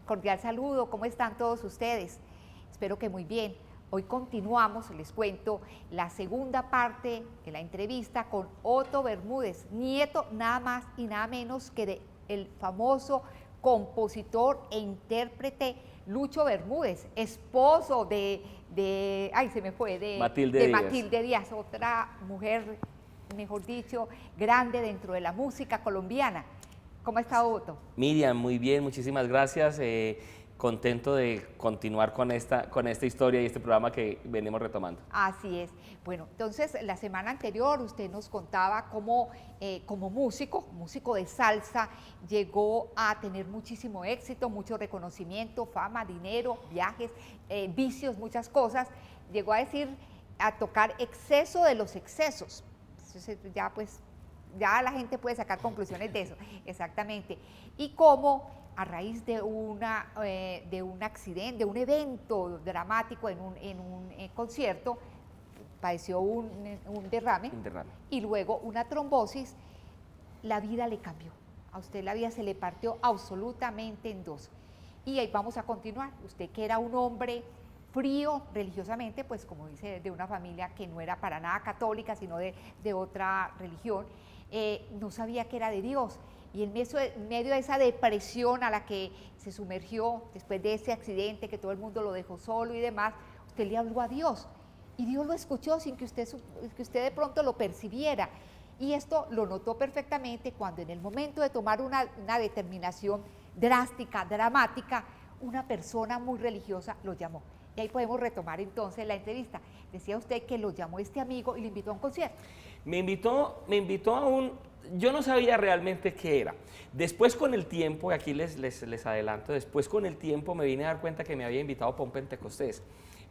cordial saludo, ¿cómo están todos ustedes? Espero que muy bien. Hoy continuamos, les cuento, la segunda parte de la entrevista con Otto Bermúdez, nieto nada más y nada menos que del famoso compositor e intérprete Lucho Bermúdez, esposo ay, se me fue, Matilde Díaz. Matilde Díaz, otra mujer, mejor dicho, grande dentro de la música colombiana. ¿Cómo está Otto? Miriam, muy bien, muchísimas gracias. Contento de continuar con esta historia y este programa que venimos retomando. Así es. Bueno, entonces la semana anterior usted nos contaba cómo como músico de salsa, llegó a tener muchísimo éxito, mucho reconocimiento, fama, dinero, viajes, vicios, muchas cosas. Llegó a decir, a tocar exceso de los excesos. Entonces ya pues, ya la gente puede sacar conclusiones de eso, exactamente. Y cómo a raíz de un accidente, de un evento dramático en un concierto, padeció un derrame, y luego una trombosis, la vida le cambió. A usted la vida se le partió absolutamente en dos. Y ahí vamos a continuar. Usted, que era un hombre frío religiosamente, pues como dice, de una familia que no era para nada católica, sino de otra religión, no sabía que era de Dios. Y en medio de esa depresión a la que se sumergió después de ese accidente, que todo el mundo lo dejó solo y demás, usted le habló a Dios. Y Dios lo escuchó sin que usted de pronto lo percibiera. Y esto lo notó perfectamente cuando en el momento de tomar una determinación drástica, dramática, una persona muy religiosa lo llamó. Y ahí podemos retomar entonces la entrevista. Decía usted que lo llamó este amigo y lo invitó a un concierto. Me invitó a yo no sabía realmente qué era. Después con el tiempo, aquí les adelanto, después con el tiempo me vine a dar cuenta que me había invitado para un Pentecostés,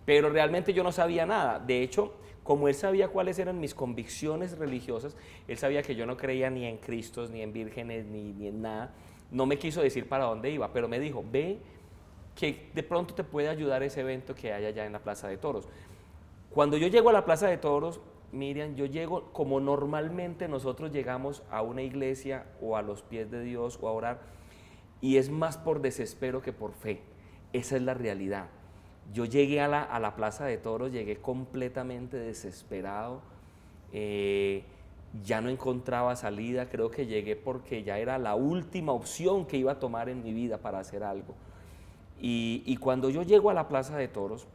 pero realmente yo no sabía nada. De hecho, como él sabía cuáles eran mis convicciones religiosas, él sabía que yo no creía ni en Cristos, ni en vírgenes, ni en nada. No me quiso decir para dónde iba, pero me dijo, ve que de pronto te puede ayudar ese evento que hay allá en la Plaza de Toros. Cuando yo llego a la Plaza de Toros, Miriam, yo llego como normalmente nosotros llegamos a una iglesia o a los pies de Dios o a orar, y es más por desespero que por fe. Esa es la realidad. Yo llegué a la Plaza de Toros, llegué completamente desesperado, ya no encontraba salida, creo que llegué porque ya era la última opción que iba a tomar en mi vida para hacer algo. Y cuando yo llego a la Plaza de Toros,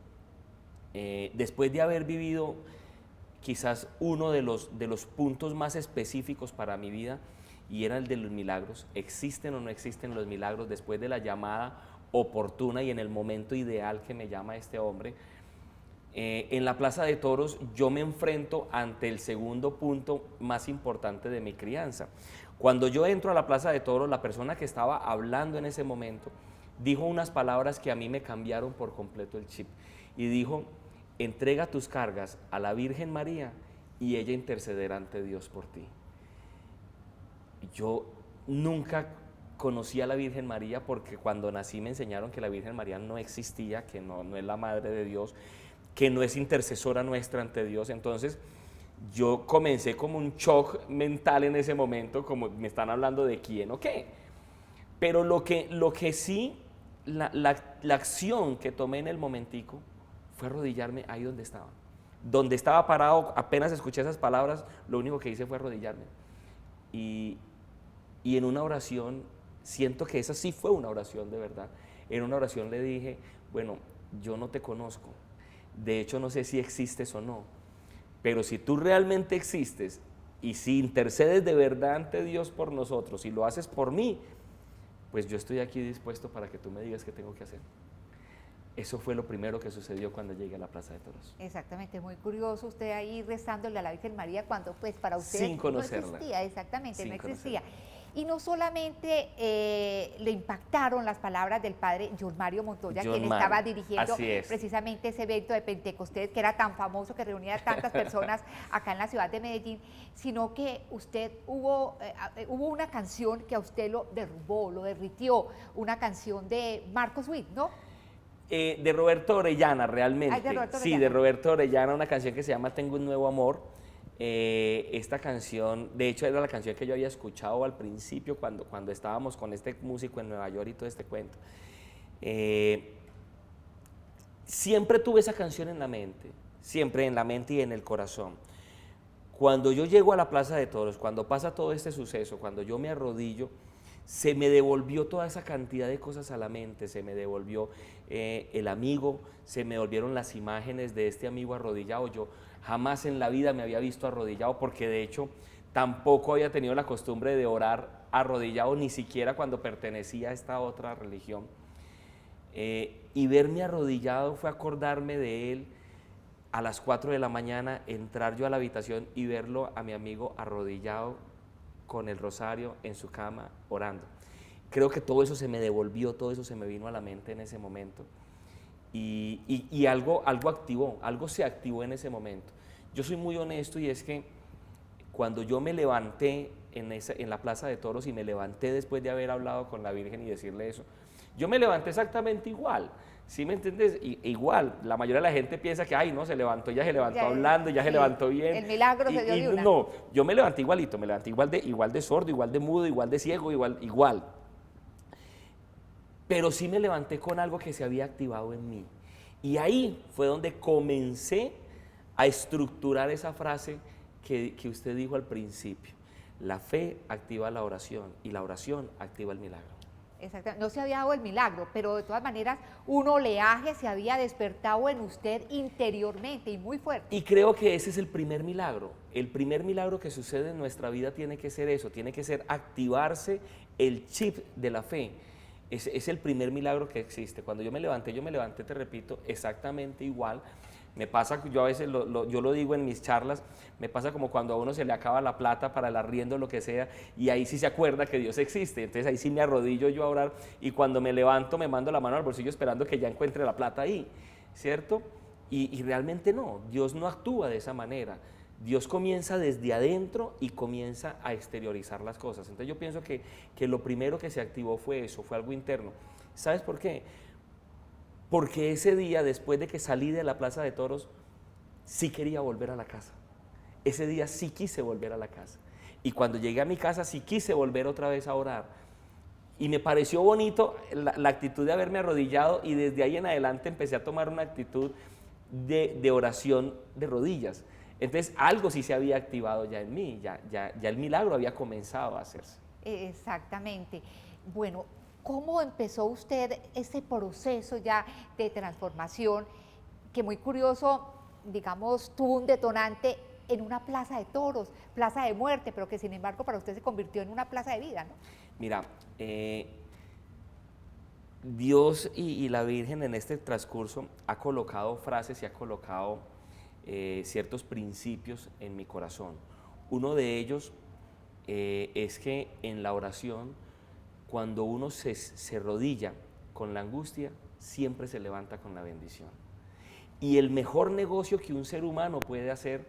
después de haber vivido quizás uno de los puntos más específicos para mi vida, y era el de los milagros. ¿Existen o no existen los milagros? Después de la llamada oportuna y en el momento ideal que me llama este hombre, en la Plaza de Toros yo me enfrento ante el segundo punto más importante de mi crianza. Cuando yo entro a la Plaza de Toros, la persona que estaba hablando en ese momento dijo unas palabras que a mí me cambiaron por completo el chip, y dijo: entrega tus cargas a la Virgen María y ella intercederá ante Dios por ti. Yo nunca conocí a la Virgen María, porque cuando nací me enseñaron que la Virgen María no existía, que no es la Madre de Dios, que no es intercesora nuestra ante Dios. Entonces yo comencé como un shock mental en ese momento, como me están hablando de quién o qué. Pero lo que sí, la acción que tomé en el momentico fue arrodillarme ahí donde estaba. Donde estaba parado, apenas escuché esas palabras, lo único que hice fue arrodillarme. Y en una oración, siento que esa sí fue una oración de verdad. En una oración le dije: bueno, yo no te conozco, de hecho no sé si existes o no, pero si tú realmente existes y si intercedes de verdad ante Dios por nosotros y lo haces por mí, pues yo estoy aquí dispuesto para que tú me digas qué tengo que hacer. Eso fue lo primero que sucedió cuando llegué a la Plaza de Toros. Exactamente, muy curioso usted ahí rezándole a la Virgen María cuando pues para usted sin conocerla. No existía, exactamente, Sin no existía. conocerla. Y no solamente le impactaron las palabras del padre John Mario Montoya, quien estaba dirigiendo precisamente ese evento de Pentecostés, que era tan famoso, que reunía a tantas personas acá en la ciudad de Medellín, sino que usted hubo una canción que a usted lo derrumbó, lo derritió, una canción de Marcos Witt, ¿no? De Roberto Orellana, realmente. Ay, de Roberto sí, Orellana. de Roberto Orellana, una canción que se llama Tengo un nuevo amor. Esta canción, de hecho, era la canción que yo había escuchado al principio cuando estábamos con este músico en Nueva York y todo este cuento. Eh, Siempre tuve esa canción en la mente, siempre en la mente y en el corazón. Cuando yo llego a la Plaza de Toros, cuando pasa todo este suceso, cuando yo me arrodillo, se me devolvió toda esa cantidad de cosas a la mente, se me devolvió el amigo, se me devolvieron las imágenes de este amigo arrodillado. Yo jamás en la vida me había visto arrodillado, porque de hecho tampoco había tenido la costumbre de orar arrodillado, ni siquiera cuando pertenecía a esta otra religión. Y verme arrodillado fue acordarme de él. A las 4 de la mañana entrar yo a la habitación y verlo a mi amigo arrodillado con el rosario en su cama orando. Creo que todo eso se me devolvió, todo eso se me vino a la mente en ese momento. Y algo activó, algo se activó en ese momento. Yo soy muy honesto, y es que cuando yo me levanté en la Plaza de Toros, y me levanté después de haber hablado con la Virgen y decirle eso, yo me levanté exactamente igual. ¿Sí me entiendes? Igual, la mayoría de la gente piensa que, ay, no, se levantó, ya se levantó hablando, ya sí, se levantó bien. el milagro se dio de una. No, yo me levanté igualito, me levanté igual de sordo, igual de mudo, igual de ciego, igual. Pero sí me levanté con algo que se había activado en mí. Y ahí fue donde comencé a estructurar esa frase que usted dijo al principio. La fe activa la oración, y la oración activa el milagro. Exactamente. No se había dado el milagro, pero de todas maneras un oleaje se había despertado en usted interiormente y muy fuerte. Y creo que ese es el primer milagro. El primer milagro que sucede en nuestra vida tiene que ser eso, tiene que ser activarse el chip de la fe. Es el primer milagro que existe. Cuando yo me levanté, te repito, exactamente igual. Me pasa, yo a veces yo lo digo en mis charlas, me pasa como cuando a uno se le acaba la plata para el arriendo, lo que sea, y ahí sí se acuerda que Dios existe. Entonces ahí sí me arrodillo yo a orar, y cuando me levanto me mando la mano al bolsillo esperando que ya encuentre la plata ahí, ¿cierto? Y realmente no, Dios no actúa de esa manera. Dios comienza desde adentro y comienza a exteriorizar las cosas. Entonces yo pienso que lo primero que se activó fue eso, fue algo interno. ¿Sabes por qué? Porque ese día, después de que salí de la Plaza de Toros, sí quería volver a la casa. Ese día sí quise volver a la casa. Y cuando llegué a mi casa sí quise volver otra vez a orar. Y me pareció bonito la actitud de haberme arrodillado, y desde ahí en adelante empecé a tomar una actitud de oración de rodillas. Entonces algo sí se había activado ya en mí, ya el milagro había comenzado a hacerse. Exactamente. Bueno, ¿cómo empezó usted ese proceso ya de transformación que, muy curioso, digamos, tuvo un detonante en una plaza de toros, plaza de muerte, pero que sin embargo para usted se convirtió en una plaza de vida, ¿no? Mira, Dios y la Virgen en este transcurso ha colocado frases y ha colocado ciertos principios en mi corazón. Uno de ellos es que en la oración, cuando uno se rodilla con la angustia, siempre se levanta con la bendición. Y el mejor negocio que un ser humano puede hacer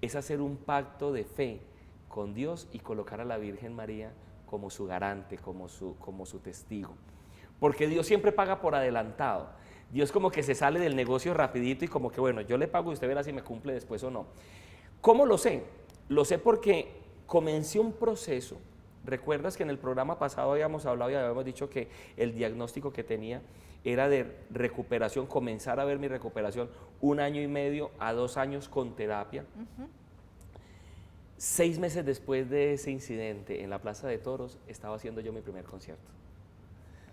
es hacer un pacto de fe con Dios y colocar a la Virgen María como su garante, como su testigo. Porque Dios siempre paga por adelantado. Dios como que se sale del negocio rapidito y como que, bueno, yo le pago y usted verá si me cumple después o no. ¿Cómo lo sé? Lo sé porque comencé un proceso. ¿Recuerdas que en el programa pasado habíamos hablado y habíamos dicho que el diagnóstico que tenía era de recuperación, comenzar a ver mi recuperación 1 año y medio a 2 años con terapia? 6 meses después de ese incidente en la Plaza de Toros, estaba haciendo yo mi primer concierto.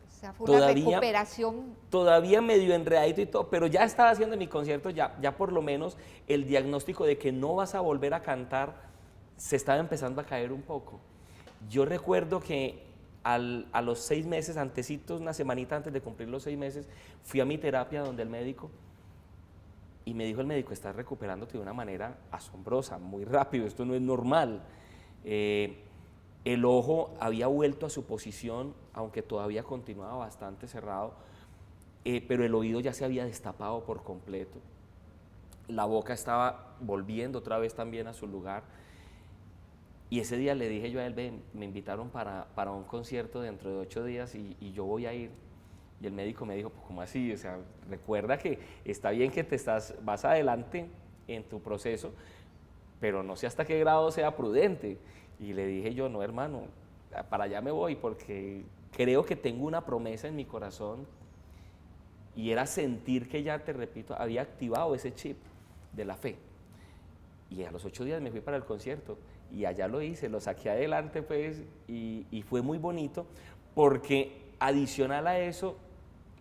O sea, fue una recuperación. Todavía medio enredadito y todo, pero ya estaba haciendo mi concierto, ya por lo menos el diagnóstico de que no vas a volver a cantar se estaba empezando a caer un poco. Yo recuerdo que a los 6 meses, antecitos, una semanita antes de cumplir los 6 meses, fui a mi terapia donde el médico, y me dijo el médico, estás recuperándote de una manera asombrosa, muy rápido, esto no es normal. El ojo había vuelto a su posición, aunque todavía continuaba bastante cerrado, pero el oído ya se había destapado por completo. La boca estaba volviendo otra vez también a su lugar. Y ese día le dije yo a él, ven, me invitaron para un concierto dentro de 8 días y yo voy a ir. Y el médico me dijo, pues ¿cómo así? O sea, recuerda que está bien que vas adelante en tu proceso, pero no sé hasta qué grado sea prudente. Y le dije yo, no hermano, para allá me voy porque creo que tengo una promesa en mi corazón Y era sentir que ya, te repito, había activado ese chip de la fe. Y a los 8 días me fui para el concierto y allá lo hice, lo saqué adelante pues y fue muy bonito porque adicional a eso,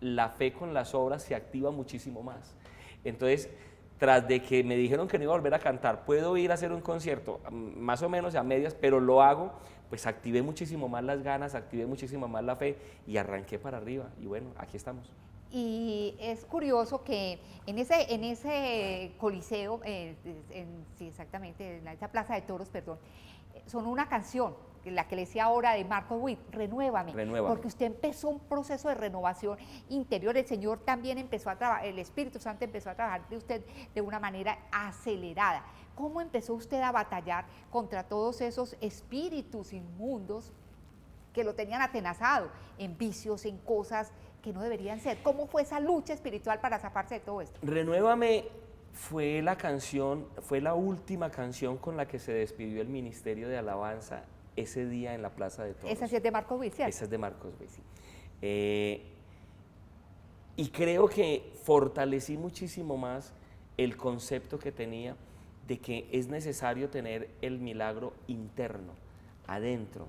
la fe con las obras se activa muchísimo más. Entonces, tras de que me dijeron que no iba a volver a cantar, puedo ir a hacer un concierto, más o menos a medias, pero lo hago, pues activé muchísimo más las ganas, activé muchísimo más la fe y arranqué para arriba. Y bueno, aquí estamos. Y es curioso que en ese coliseo, sí, exactamente, en esa plaza de toros, perdón, son una canción, la que le decía ahora de Marco Witt, Renuévame, Renuévame. porque usted empezó un proceso de renovación interior, el Señor también empezó a trabajar, el Espíritu Santo empezó a trabajar de usted de una manera acelerada. ¿Cómo empezó usted a batallar contra todos esos espíritus inmundos que lo tenían atenazado en vicios, en cosas que no deberían ser? ¿Cómo fue esa lucha espiritual para zafarse de todo esto? Renuévame fue la canción, fue la última canción con la que se despidió el Ministerio de Alabanza ese día en la Plaza de Toros. Esa sí es de Marcos Witt, ¿cierto? Esa es de Marcos Witt, sí. Y creo que fortalecí muchísimo más el concepto que tenía de que es necesario tener el milagro interno, adentro,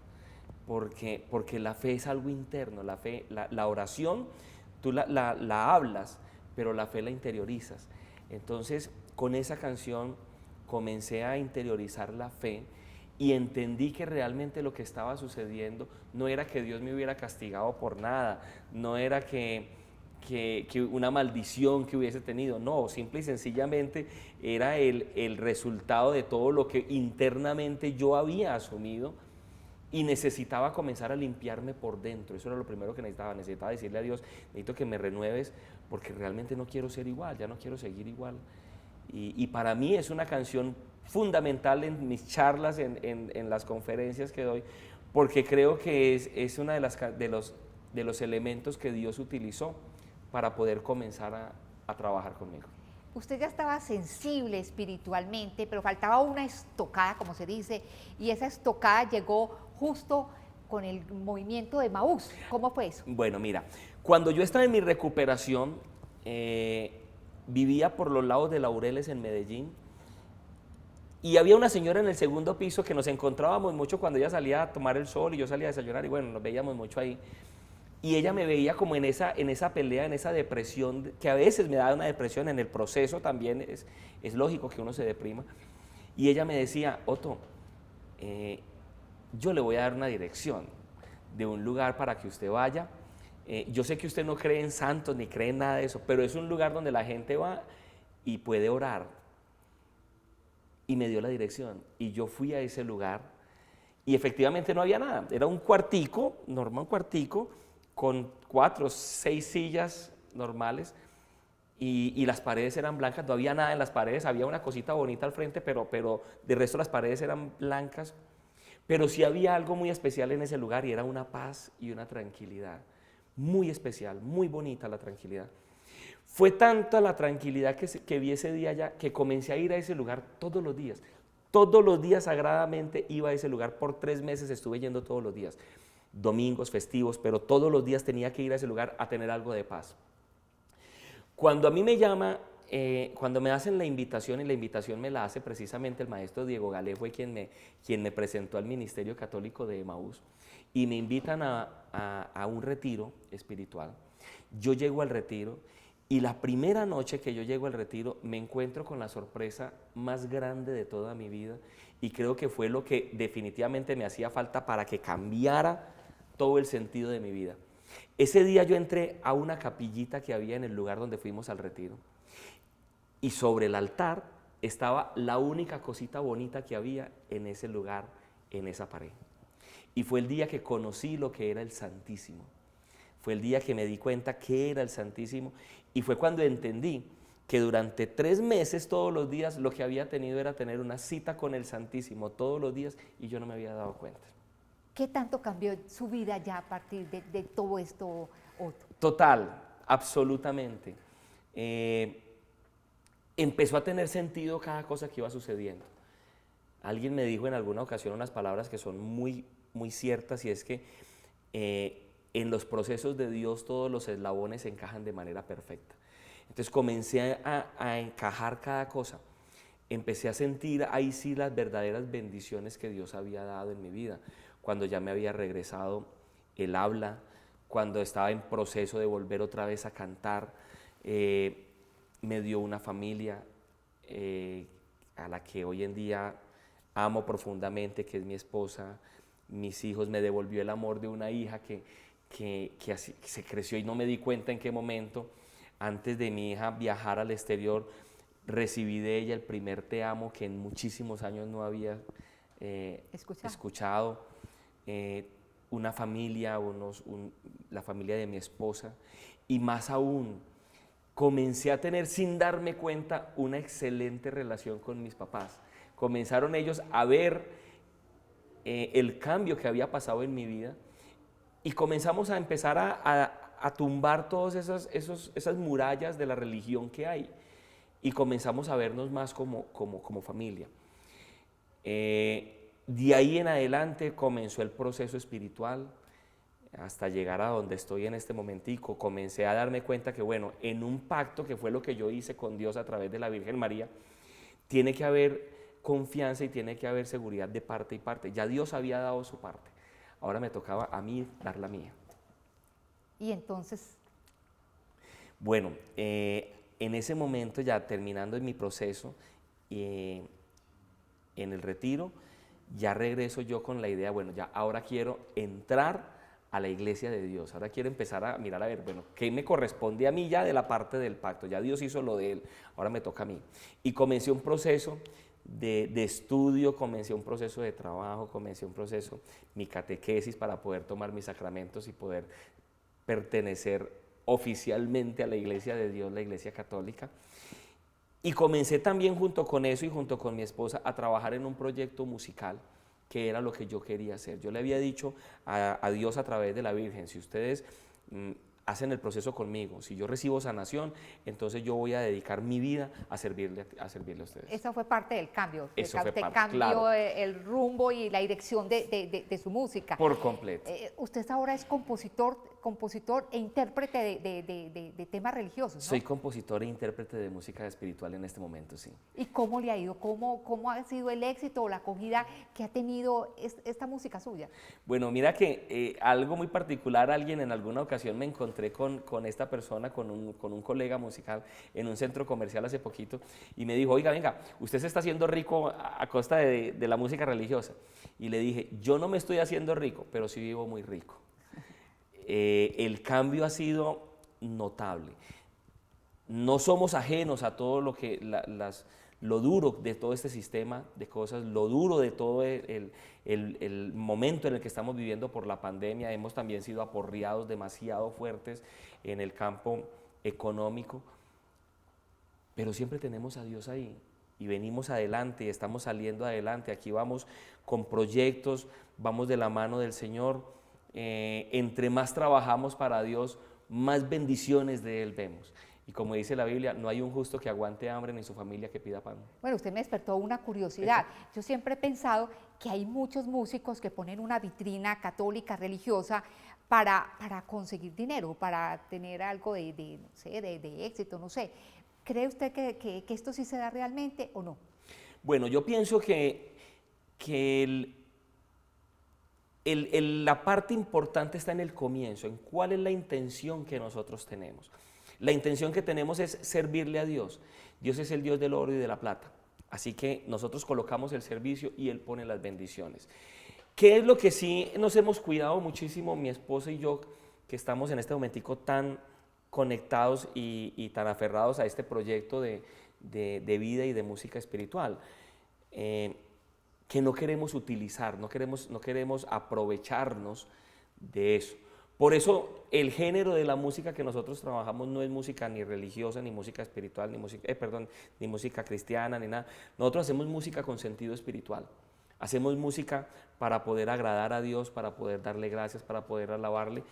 porque la fe es algo interno, la fe, la oración, tú la hablas, pero la fe la interiorizas. Entonces, con esa canción comencé a interiorizar la fe y entendí que realmente lo que estaba sucediendo no era que Dios me hubiera castigado por nada, no era que una maldición que hubiese tenido, no, simple y sencillamente era el resultado de todo lo que internamente yo había asumido y necesitaba comenzar a limpiarme por dentro. Eso era lo primero que necesitaba decirle a Dios, necesito que me renueves porque realmente no quiero ser igual, ya no quiero seguir igual. Y para mí es una canción fundamental en mis charlas, en las conferencias que doy, porque creo que es una de los elementos que Dios utilizó para poder comenzar a trabajar conmigo. Usted ya estaba sensible espiritualmente, pero faltaba una estocada, como se dice, y esa estocada llegó justo con el movimiento de Emaús. ¿Cómo fue eso? Bueno, mira, cuando yo estaba en mi recuperación, vivía por los lados de Laureles en Medellín, y había una señora en el segundo piso que nos encontrábamos mucho cuando ella salía a tomar el sol y yo salía a desayunar, y bueno, nos veíamos mucho ahí. Y ella me veía como en esa pelea, en esa depresión, que a veces me daba una depresión, en el proceso también es lógico que uno se deprima. Y ella me decía, Otto, yo le voy a dar una dirección de un lugar para que usted vaya. Yo sé que usted no cree en santos ni cree en nada de eso, pero es un lugar donde la gente va y puede orar. Y me dio la dirección y yo fui a ese lugar y efectivamente no había nada. Era un cuartico, normal, un cuartico, con 4 o 6 sillas normales y las paredes eran blancas, no había nada en las paredes, había una cosita bonita al frente, pero de resto las paredes eran blancas, pero sí había algo muy especial en ese lugar y era una paz y una tranquilidad, muy especial, muy bonita la tranquilidad. Fue tanta la tranquilidad que vi ese día ya que comencé a ir a ese lugar todos los días sagradamente iba a ese lugar, por 3 meses estuve yendo todos los días. Domingos, festivos, pero todos los días tenía que ir a ese lugar a tener algo de paz. Cuando a mí me llama, cuando me hacen la invitación, y la invitación me la hace precisamente el maestro Diego Galé, fue quien me presentó al Ministerio Católico de Emaús, y me invitan a un retiro espiritual. Yo llego al retiro, y la primera noche que yo llego al retiro, me encuentro con la sorpresa más grande de toda mi vida, y creo que fue lo que definitivamente me hacía falta para que cambiara todo el sentido de mi vida. Ese día yo entré a una capillita que había en el lugar donde fuimos al retiro y sobre el altar estaba la única cosita bonita que había en ese lugar, en esa pared. Y fue el día que conocí lo que era el Santísimo. Fue el día que me di cuenta que era el Santísimo y fue cuando entendí que durante 3 meses todos los días lo que había tenido era tener una cita con el Santísimo todos los días y yo no me había dado cuenta. ¿Qué tanto cambió su vida ya a partir de todo esto, Otto? Total, absolutamente. Empezó a tener sentido cada cosa que iba sucediendo. Alguien me dijo en alguna ocasión unas palabras que son muy, muy ciertas y es que en los procesos de Dios todos los eslabones encajan de manera perfecta. Entonces comencé a encajar cada cosa. Empecé a sentir ahí sí las verdaderas bendiciones que Dios había dado en mi vida, cuando ya me había regresado el habla, cuando estaba en proceso de volver otra vez a cantar, me dio una familia a la que hoy en día amo profundamente, que es mi esposa, mis hijos, me devolvió el amor de una hija que así, que se creció y no me di cuenta en qué momento. Antes de mi hija viajar al exterior, recibí de ella el primer te amo que en muchísimos años no había escuchado. Una familia, la familia de mi esposa, y más aún, comencé a tener sin darme cuenta una excelente relación con mis papás. Comenzaron ellos a ver el cambio que había pasado en mi vida y comenzamos a empezar a tumbar todas esas murallas de la religión que hay y comenzamos a vernos más como familia. De ahí en adelante comenzó el proceso espiritual hasta llegar a donde estoy en este momentico. Comencé a darme cuenta que, bueno, en un pacto que fue lo que yo hice con Dios a través de la Virgen María, tiene que haber confianza y tiene que haber seguridad de parte y parte. Ya Dios había dado su parte, ahora me tocaba a mí dar la mía. Y entonces, bueno, en ese momento, ya terminando en mi proceso, en el retiro, ya regreso yo con la idea, bueno, ya ahora quiero entrar a la iglesia de Dios, ahora quiero empezar a mirar, a ver, bueno, ¿qué me corresponde a mí ya de la parte del pacto? Ya Dios hizo lo de él, ahora me toca a mí. Y comencé un proceso de estudio, comencé un proceso de trabajo, comencé un proceso, mi catequesis para poder tomar mis sacramentos y poder pertenecer oficialmente a la iglesia de Dios, la iglesia católica. Y comencé también junto con eso y junto con mi esposa a trabajar en un proyecto musical que era lo que yo quería hacer. Yo le había dicho a Dios a través de la Virgen, si ustedes hacen el proceso conmigo, si yo recibo sanación, entonces yo voy a dedicar mi vida a servirle a ustedes. esa fue parte del cambio. Eso fue parte, cambió claro. el rumbo y la dirección de su música. Por completo. Usted ahora es compositor e intérprete de temas religiosos, ¿no? Soy compositor e intérprete de música espiritual en este momento, sí. ¿Y cómo le ha ido? ¿Cómo ha sido el éxito o la acogida que ha tenido esta música suya? Bueno, mira que algo muy particular, alguien en alguna ocasión me encontré con esta persona, con un colega musical en un centro comercial hace poquito y me dijo, oiga, venga, usted se está haciendo rico a costa de la música religiosa. Y le dije, yo no me estoy haciendo rico, pero sí vivo muy rico. El cambio ha sido notable. No somos ajenos a todo lo que lo duro de todo este sistema de cosas, lo duro de todo el momento en el que estamos viviendo por la pandemia. Hemos también sido aporreados demasiado fuertes en el campo económico, pero siempre tenemos a Dios ahí y venimos adelante y estamos saliendo adelante. Aquí vamos con proyectos, vamos de la mano del Señor. Entre más trabajamos para Dios, más bendiciones de Él vemos. Y como dice la Biblia, no hay un justo que aguante hambre ni su familia que pida pan. Bueno, usted me despertó una curiosidad. Yo siempre he pensado que hay muchos músicos que ponen una vitrina católica, religiosa, para conseguir dinero, para tener algo no sé, de éxito, no sé. ¿Cree usted que esto sí se da realmente o no? Bueno, yo pienso que la parte importante está en el comienzo, en cuál es la intención que nosotros tenemos. La intención que tenemos es servirle a Dios. Dios es el Dios del oro y de la plata. Así que nosotros colocamos el servicio y Él pone las bendiciones. ¿Qué es lo que sí nos hemos cuidado muchísimo, mi esposa y yo, que estamos en este momentico tan conectados y tan aferrados a este proyecto de vida y de música espiritual? Que no queremos utilizar, no queremos aprovecharnos de eso. Por eso el género de la música que nosotros trabajamos no es música ni religiosa, ni música espiritual, ni música cristiana, ni nada. Nosotros hacemos música con sentido espiritual. Hacemos música para poder agradar a Dios, para poder darle gracias, para poder alabarle.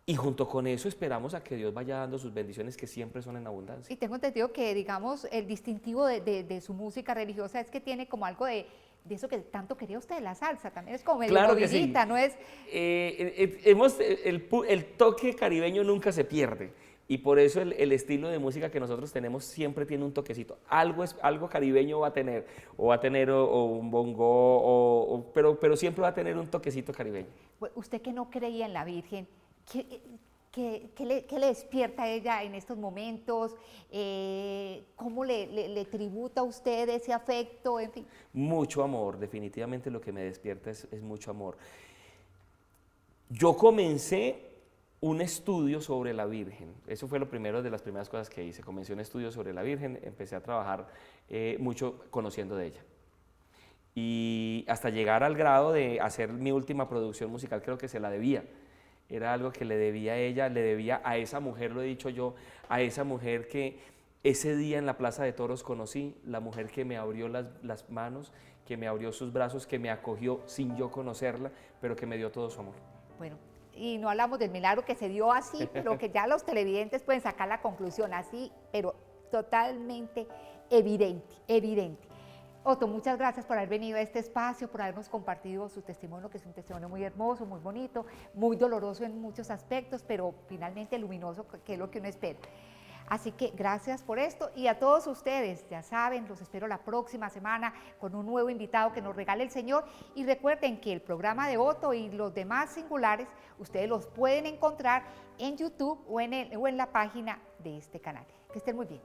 Y junto con eso esperamos a que Dios vaya dando sus bendiciones que siempre son en abundancia. Y tengo entendido que, digamos, el distintivo de su música religiosa es que tiene como algo de de eso que tanto quería usted, la salsa, también es como medio Claro que sí. movidita, ¿no es? El toque caribeño nunca se pierde y por eso el estilo de música que nosotros tenemos siempre tiene un toquecito. Algo caribeño va a tener, o un bongo, pero siempre va a tener un toquecito caribeño. Pues, usted que no creía en la Virgen, ¿qué le despierta a ella en estos momentos? ¿Cómo le tributa a usted ese afecto? En fin. Mucho amor, definitivamente lo que me despierta es mucho amor. Yo comencé un estudio sobre la Virgen, eso fue lo primero de las primeras cosas que hice, comencé un estudio sobre la Virgen, empecé a trabajar mucho conociendo de ella. Y hasta llegar al grado de hacer mi última producción musical, creo que se la debía. Era algo que le debía a ella, le debía a esa mujer, lo he dicho yo, a esa mujer que ese día en la Plaza de Toros conocí, la mujer que me abrió las manos, que me abrió sus brazos, que me acogió sin yo conocerla, pero que me dio todo su amor. Bueno, y no hablamos del milagro que se dio así, pero que ya los televidentes pueden sacar la conclusión así, pero totalmente evidente, evidente. Otto, muchas gracias por haber venido a este espacio, por habernos compartido su testimonio, que es un testimonio muy hermoso, muy bonito, muy doloroso en muchos aspectos, pero finalmente luminoso, que es lo que uno espera. Así que gracias por esto y a todos ustedes, ya saben, los espero la próxima semana con un nuevo invitado que nos regale el Señor y recuerden que el programa de Otto y los demás singulares ustedes los pueden encontrar en YouTube o en la página de este canal. Que estén muy bien.